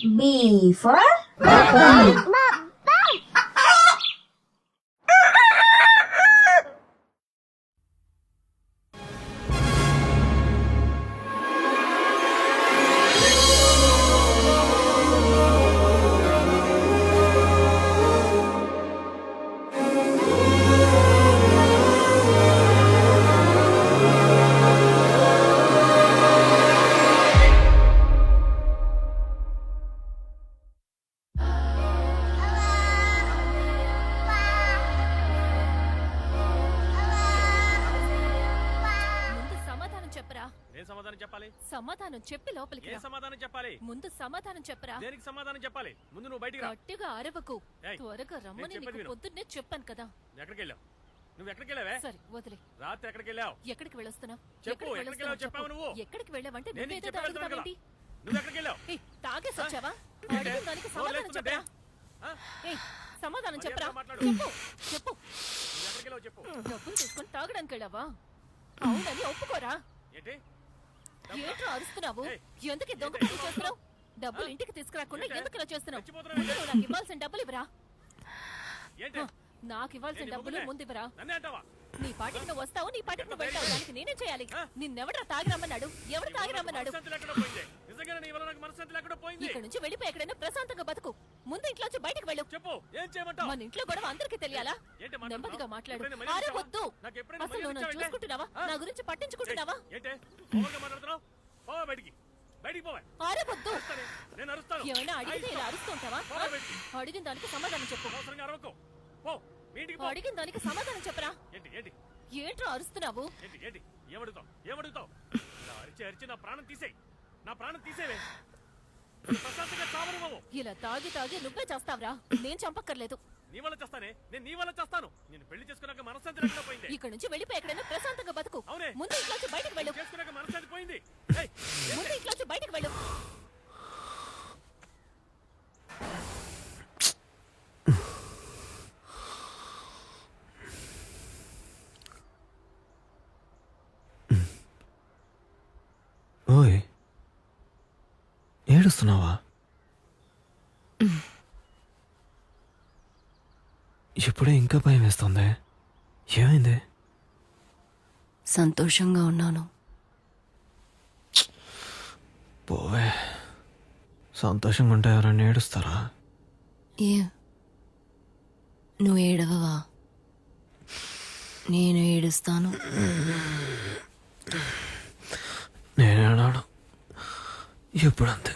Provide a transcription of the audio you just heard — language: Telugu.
B for సమాధానం చెప్పి లోపలికి ఏ సమాధానం చెప్పాలి? ముందు సమాధానం చెప్పరా. దేనికి సమాధానం చెప్పాలి? ముందు నువ్వు బయటికి రా. గట్టిగా అరవకు. త్వరగా రమ్మని నీకు పొద్దున్నే చెప్పాను కదా. ఎక్కడికి వెళ్ళావు? నువ్వు ఎక్కడికి వెళ్ళావే? సరే వదిలే. రాత్రి ఎక్కడికి వెళ్ళావు? ఎక్కడికి వెళ్ళొస్తున్నావు? చెప్పు. ఎక్కడికి వెళ్ళావు చెప్పావు నువ్వు? ఎక్కడికి వెళ్ళావంటే నేను నువ్వేదో చెప్పేది అడుగుతావేంటి? నువ్వు ఎక్కడికి వెళ్ళావు? తాగేసి వచ్చావా? అడిగిన దానికి సమాధానం చెప్పరా. సమాధానం చెప్పరా. చెప్పు చెప్పు. ఎక్కడికి వెళ్ళావు చెప్పు. డబ్బులు తీసుకొని తాగడానికి వెళ్ళావా? అవునని ఒప్పుకోరా. ఏంటి? ఏంట్రా అరుస్తున్నావు? ఎందుకు ఈ దొంగ పని చేస్తున్నావు? డబ్బులు ఇంటికి తీసుకురాకుండా ఎందుకు ఇలా చేస్తున్నావు? నాకు ఇవ్వాల్సిన డబ్బులు ఇవ్వరా. నాకు ఇవ్వాల్సిన డబ్బులు ముందు ఇవ్వరా. నీ పాటికి నువ్వు వస్తావు, నీ పాటికి నువ్వు వెళ్తావు. దానికి నేనేం చేయాలి? నిన్నెవడ్రా తాగి రమ్మన్నాడు? ఎవరు తాగి రమ్మన్నాడు? ఇక్కడ నుంచి వెళ్ళిపోయి ఎక్కడైనా ప్రశాంతంగా బతుకు. ముందు ఇంట్లోంచి బయటకు వెళ్ళు. మన ఇంట్లో గొడవ అందరికీ తెలియాలా? నెమ్మదిగా మాట్లాడు. అరే వద్దు. అసలు నువ్వు నన్ను చూసుకుంటున్నావా? నా గురించి పట్టించుకుంటున్నావా? అరే వద్దు. ఏమైనా అడిగితే ఇలా అరుస్తుంటావా? అడిగిన దానికి సమాధానం చెప్పు. అడిగిన దానికి సమాధానం చెప్పరా. ఏంట్రా అరుస్తున్నావు? ఇలా తాగి తాగి నువ్వే చేస్తావురా. నేను చంపక్కర్లేదు. ఇక్కడ నుంచి వెళ్ళిపోయి ఎక్కడైనా ప్రశాంతంగా బతుకు. ముందు ఇంట్లోంచి బయటకు వెళ్ళు. ముందు ఇంట్లోంచి బయటకు వెళ్ళు. ఓయ్, ఏడుస్తున్నావా? ఇప్పుడే ఇంకా భయం వేస్తుంది. ఏమైంది? సంతోషంగా ఉన్నాను. పోవే. సంతోషంగా ఉంటే ఎవరన్నా ఏడుస్తారా? ఏ నువ్వు ఏడవవా? నేను ఏడుస్తాను. నేనేనాడు ఎప్పుడంతే.